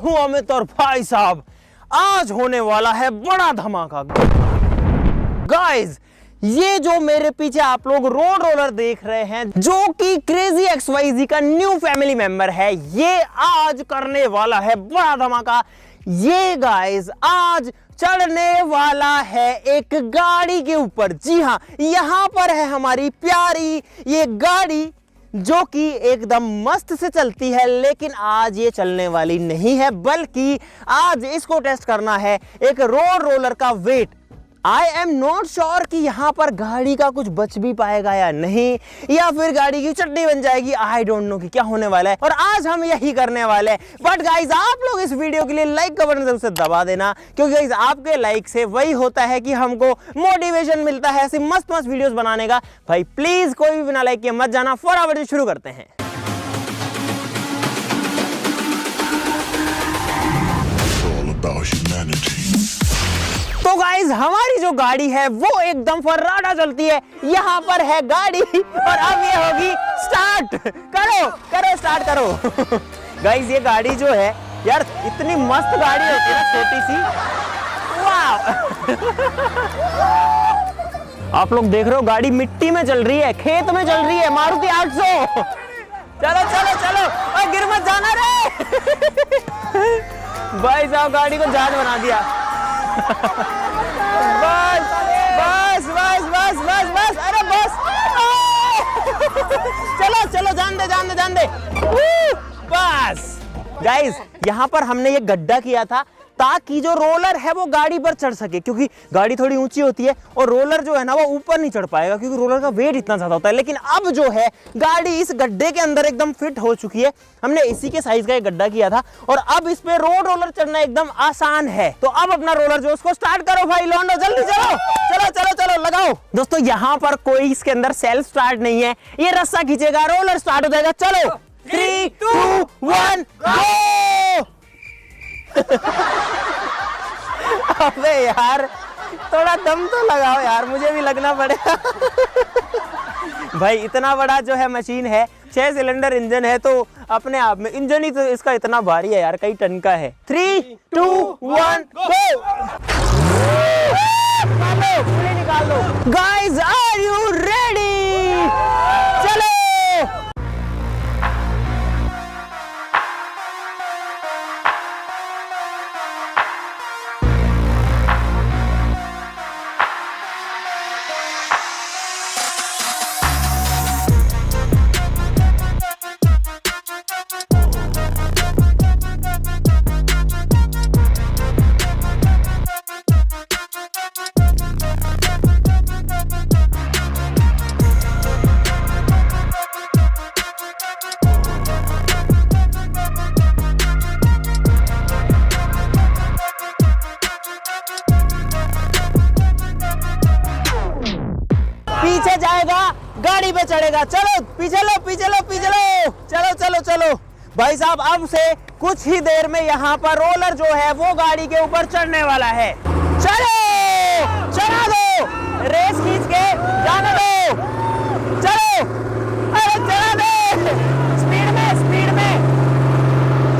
हूं अमित और भाई साहब आज होने वाला है बड़ा धमाका। गाइस ये जो मेरे पीछे आप लोग रोड रोलर देख रहे हैं जो कि क्रेजी XYZ का न्यू फैमिली मेंबर है, ये आज करने वाला है बड़ा धमाका। ये गाइस आज चढ़ने वाला है एक गाड़ी के ऊपर। जी हां, यहां पर है हमारी प्यारी ये गाड़ी जो कि एकदम मस्त से चलती है, लेकिन आज ये चलने वाली नहीं है बल्कि आज इसको टेस्ट करना है एक रोड रोलर का weight. I am not sure कि यहां पर गाड़ी का कुछ बच भी पाएगा या नहीं, या फिर गाड़ी की चटनी बन जाएगी। आई डोंट नो कि क्या होने वाला है, और आज हम यही करने वाले हैं। बट गाइज आप लोग इस वीडियो के लिए लाइक का बटन जरूर से दबा देना, क्योंकि गाइज आपके लाइक से वही होता है कि हमको मोटिवेशन मिलता है ऐसी मस्त मस्त वीडियोस बनाने का। भाई प्लीज कोई भी बिना लाइक किए मत जाना। फटाफट शुरू करते हैं। तो गाइज हमारी जो गाड़ी है वो एकदम फर्राटा चलती है। यहाँ पर है गाड़ी और अब ये होगी स्टार्ट। करो करो स्टार्ट करो। गाइज ये गाड़ी जो है यार इतनी मस्त गाड़ी होती है ना, छोटी सी। वाह। आप लोग देख रहे हो गाड़ी मिट्टी में चल रही है, खेत में चल रही है। मारुति 800। चलो चलो चलो, और गिर मत जाना रे। भाई साहब गाड़ी को जहाज बना दिया। बस बस बस बस बस बस, अरे बस। चलो चलो, जान दे जान दे जान दे। बस गाइस यहाँ पर हमने ये गड्ढा किया था ताकि जो रोलर है वो गाड़ी पर चढ़ सके, क्योंकि गाड़ी थोड़ी ऊंची होती है और रोलर जो है ना वो ऊपर नहीं चढ़ पाएगा क्योंकि रोलर का वेट इतना ज्यादा होता है। लेकिन अब जो है गाड़ी इस गड्ढे के अंदर एकदम फिट हो चुकी है। हमने इसी के साइज का एक गड्ढा किया था और अब इस पे रोलर चढ़ना एकदम आसान है। तो अब अपना रोलर जो उसको स्टार्ट करो भाई लौंडो, जल्दी चलो चलो चलो चलो लगाओ। दोस्तों यहाँ पर कोई इसके अंदर सेल्फ स्टार्ट नहीं है, ये रस्सा खींचेगा रोलर स्टार्ट हो जाएगा। चलो 3 2 1 गो। अबे यार थोड़ा दम तो लगाओ यार, मुझे भी लगना पड़ेगा। भाई इतना बड़ा जो है मशीन है, 6 सिलेंडर इंजन है, तो अपने आप में इंजन ही तो इसका इतना भारी है यार, कई टन का है। 3 2 1 गो। निकाल लो। Guys are you ready? चलो। पीछे जाएगा गाड़ी पे चढ़ेगा। चलो पीछे लो पीछे लो पीछे लो। चलो चलो चलो भाई साहब, अब से कुछ ही देर में यहाँ पर रोलर जो है वो गाड़ी के ऊपर चढ़ने वाला है। चलो चढ़ा दो, रेस खींच के जाने दो। चलो अरे चढ़ा दे, स्पीड में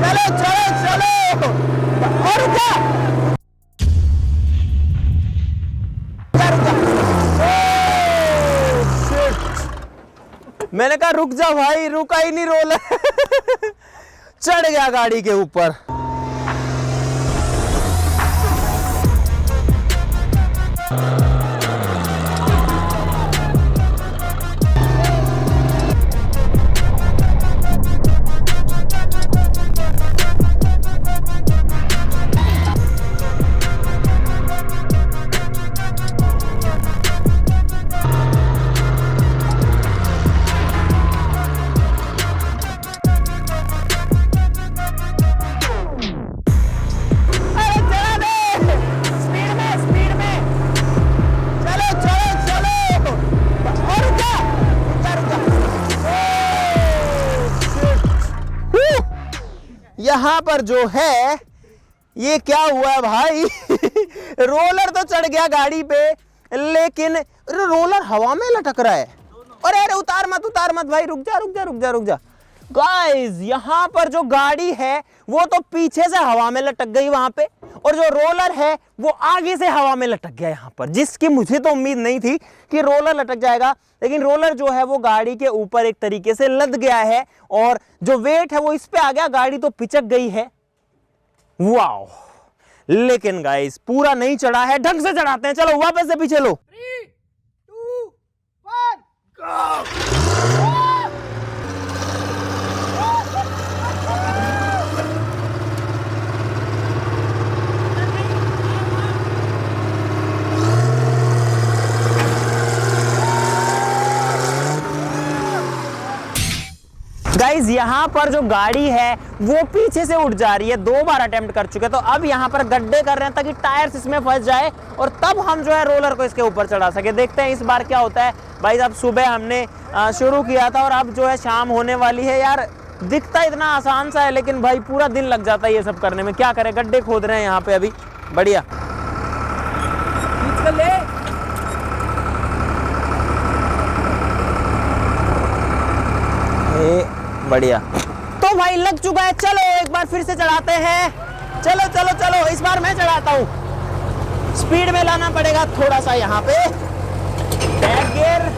चलो चलो चलो। और रुक जा। मैंने कहा रुक जा भाई, रुका ही नहीं रोलर। चढ़ गया गाड़ी के ऊपर। यहाँ पर जो है ये क्या हुआ है भाई? रोलर तो चढ़ गया गाड़ी पे, लेकिन रोलर हवा में लटक रहा है। अरे अरे उतार मत भाई, रुक जा रुक जा रुक जा रुक जा। गाइस यहां पर जो गाड़ी है वो तो पीछे से हवा में लटक गई वहां पे, और जो रोलर है वो आगे से हवा में लटक गया यहां पर, जिसकी मुझे तो उम्मीद नहीं थी कि रोलर लटक जाएगा, लेकिन रोलर जो है वो गाड़ी के ऊपर एक तरीके से लद गया है और जो वेट है वो इस पे आ गया, गाड़ी तो पिचक गई है। वाओ, लेकिन गाइस पूरा नहीं चढ़ा है, ढंग से चढ़ाते हैं। चलो वापस से पीछे लो। 3, 2, 1, go! गाइज यहां पर जो गाड़ी है वो पीछे से उठ जा रही है, 2 बार अटेम्प्ट कर चुके, तो अब यहां पर गड्ढे कर रहे हैं ताकि टायर्स इसमें फंस जाए और तब हम जो है रोलर को इसके ऊपर चढ़ा सके। देखते हैं इस बार क्या होता है। भाई अब सुबह हमने शुरू किया था और अब जो है शाम होने वाली है। यार दिखता इतना आसान सा है, लेकिन भाई पूरा दिन लग जाता है ये सब करने में। क्या करें, गड्ढे खोद रहे हैं यहाँ पे अभी। बढ़िया, बढ़िया। तो भाई लग चुका है, चलो एक बार फिर से चढ़ाते हैं। चलो चलो चलो, इस बार मैं चढ़ाता हूं। स्पीड में लाना पड़ेगा थोड़ा सा यहाँ पे। बैक गियर,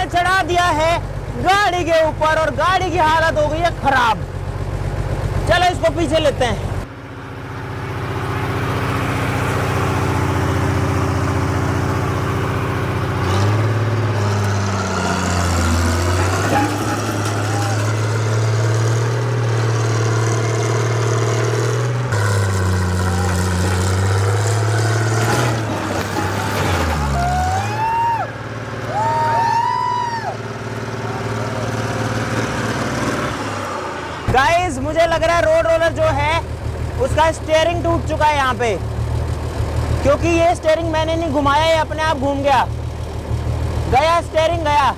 चढ़ा दिया है गाड़ी के ऊपर और गाड़ी की हालत हो गई है खराब। चलो इसको पीछे लेते हैं। गाइस मुझे लग रहा है रोड रोलर जो है उसका स्टीयरिंग टूट चुका है यहाँ पे, क्योंकि ये स्टीयरिंग मैंने नहीं घुमाया, ये अपने आप घूम गया। गया स्टीयरिंग गया।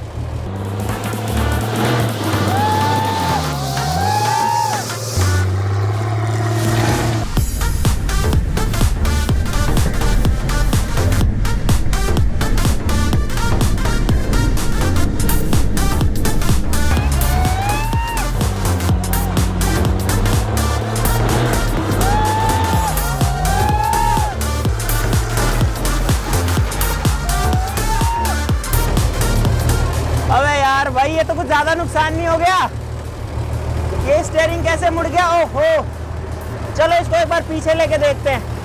भाई ये तो कुछ ज्यादा नुकसान नहीं हो गया? ये स्टीयरिंग कैसे मुड़ गया? ओहो, चलो इसको एक बार पीछे लेके देखते हैं।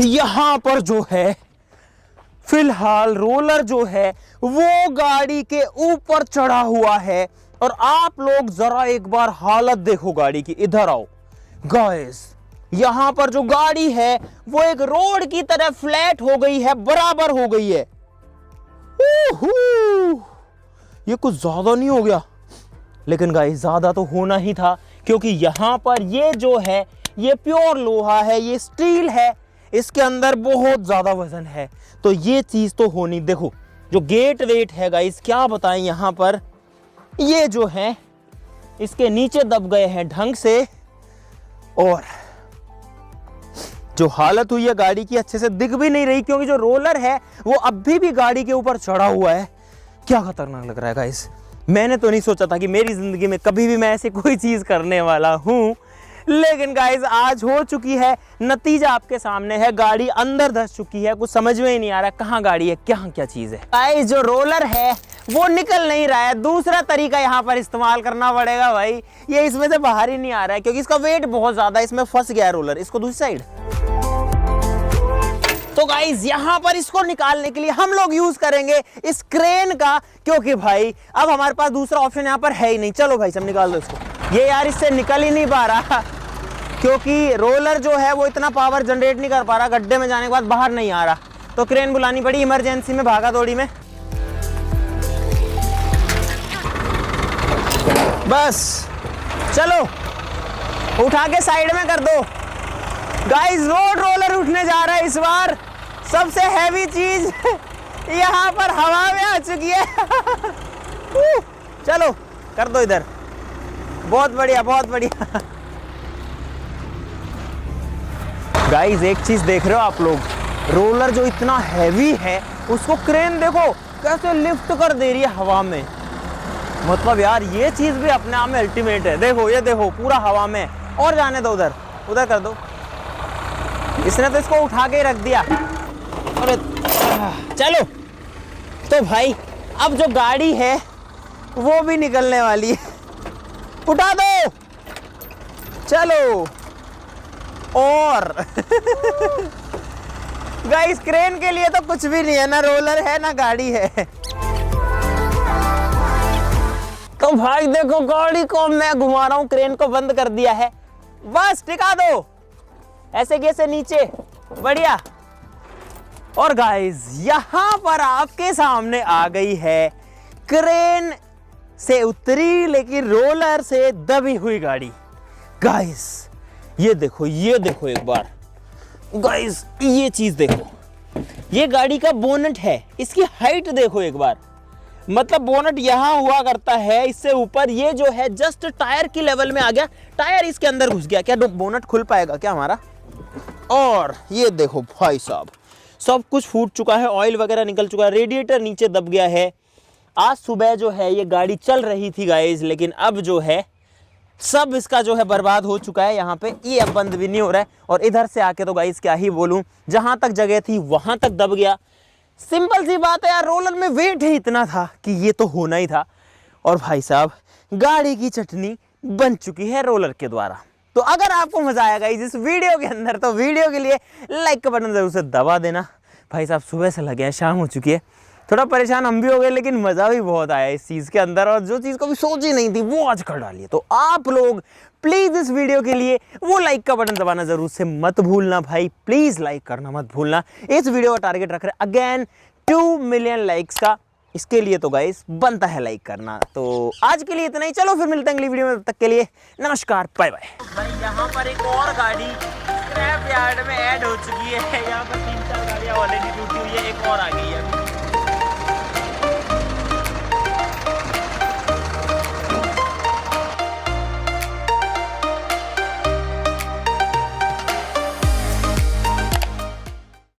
यहां पर जो है फिलहाल रोलर जो है वो गाड़ी के ऊपर चढ़ा हुआ है। और आप लोग जरा एक बार हालत देखो गाड़ी की, इधर आओ गाइस। यहां पर जो गाड़ी है वो एक रोड की तरह फ्लैट हो गई है, बराबर हो गई है। ये कुछ ज्यादा नहीं हो गया? लेकिन गाइस ज्यादा तो होना ही था, क्योंकि यहां पर ये जो है ये प्योर लोहा है, ये स्टील है, इसके अंदर बहुत ज्यादा वजन है, तो ये चीज तो होनी। देखो जो गेट वेट है गाइस, क्या बताएं, यहां पर ये जो है इसके नीचे दब गए हैं ढंग से। और जो हालत हुई है गाड़ी की, अच्छे से दिख भी नहीं रही, क्योंकि जो रोलर है वो अभी भी गाड़ी के ऊपर चढ़ा हुआ है। क्या खतरनाक लग रहा है गाइस। मैंने तो नहीं सोचा था कि मेरी जिंदगी में कभी भी मैं ऐसी कोई चीज करने वाला हूं, लेकिन गाइस आज हो चुकी है। नतीजा आपके सामने है, गाड़ी अंदर धंस चुकी है। कुछ समझ में ही नहीं आ रहा कहां गाड़ी है, क्या चीज है। गाइस जो रोलर है वो निकल नहीं रहा है, दूसरा तरीका यहां पर इस्तेमाल करना पड़ेगा भाई। ये इसमें से बाहर ही नहीं आ रहा है, क्योंकि इसका वेट बहुत ज्यादा है, इसमें फंस गया है रोलर। इसको दूसरी साइड। तो गाइस यहां पर इसको निकालने के लिए हम लोग यूज करेंगे इस क्रेन का, क्योंकि भाई अब हमारे पास दूसरा ऑप्शन यहां पर है ही नहीं। चलो भाई सब निकाल दो इसको। ये यार इससे निकल ही नहीं पा रहा, क्योंकि रोलर जो है वो इतना पावर जनरेट नहीं कर पा रहा, गड्ढे में जाने के बाद बाहर नहीं आ रहा, तो क्रेन बुलानी पड़ी इमरजेंसी में, भागा दौड़ी में। बस चलो उठा के साइड में कर दो। गाइस रोड रोलर उठने जा रहा है इस बार। सबसे हैवी चीज यहां पर हवा में आ चुकी है। चलो कर दो इधर। बहुत बढ़िया, बहुत बढ़िया। गाइस एक चीज देख रहे हो आप लोग, रोलर जो इतना हैवी है उसको क्रेन देखो कैसे लिफ्ट कर दे रही है हवा में। मतलब यार ये चीज भी अपने आप में अल्टीमेट है। देखो ये देखो पूरा हवा में। और जाने दो उधर, उधर कर दो। इसने तो इसको उठा के ही रख दिया। अरे चलो तो भाई अब जो गाड़ी है वो भी निकलने वाली है। उठा दो चलो। और गाइस क्रेन के लिए तो कुछ भी नहीं है, ना रोलर है ना गाड़ी है। तो भाई देखो गाड़ी को मैं घुमा रहा हूं, क्रेन को बंद कर दिया है। बस टिका दो ऐसे कैसे नीचे, बढ़िया। और गाइस यहां पर आपके सामने आ गई है क्रेन से उतरी लेकिन रोलर से दबी हुई गाड़ी। गाइस ये देखो एक बार। गाइस ये चीज देखो, ये गाड़ी का बोनट है, इसकी हाइट देखो एक बार। मतलब बोनट यहां हुआ करता है, इससे ऊपर ये जो है जस्ट टायर की लेवल में आ गया, टायर इसके अंदर घुस गया। क्या बोनट खुल पाएगा क्या हमारा? और ये देखो भाई साहब सब कुछ फूट चुका है, ऑयल वगैरह निकल चुका है, रेडिएटर नीचे दब गया है। आज सुबह जो है ये गाड़ी चल रही थी गाइस, लेकिन अब जो है सब इसका जो है बर्बाद हो चुका है। यहाँ पे ये अब बंद भी नहीं हो रहा है। और इधर से आके तो गाइस क्या ही बोलूं, जहां तक जगह थी वहां तक दब गया। सिंपल सी बात है यार, रोलर में वेट ही इतना था कि ये तो होना ही था। और भाई साहब गाड़ी की चटनी बन चुकी है रोलर के द्वारा। तो अगर आपको मजा आया गाइस इस वीडियो के अंदर, तो वीडियो के लिए लाइक का बटन जरूर से दबा देना। भाई साहब सुबह से लगे हैं, शाम हो चुकी है, थोड़ा परेशान हम भी हो गए, लेकिन मजा भी बहुत आया इस चीज के अंदर। और जो चीज कभी सोची नहीं थी वो आज कर डाली है। तो आप लोग प्लीज इस वीडियो के लिए वो लाइक का बटन दबाना जरूर से मत भूलना भाई, प्लीज लाइक करना मत भूलना। इस वीडियो का टारगेट रख रहे अगेन 2 मिलियन लाइक्स का, इसके लिए तो गाइस बनता है लाइक करना। तो आज के लिए इतना ही, चलो फिर मिलते हैं अगली वीडियो में, तब तक के लिए नमस्कार, बाय बाय। भाई यहाँ पर एक और गाड़ी स्क्रैप यार्ड में ऐड हो चुकी है। यहाँ पर 3-4 गाड़ियाँ ऑलरेडी टूटी हुई है, एक और आ गई है।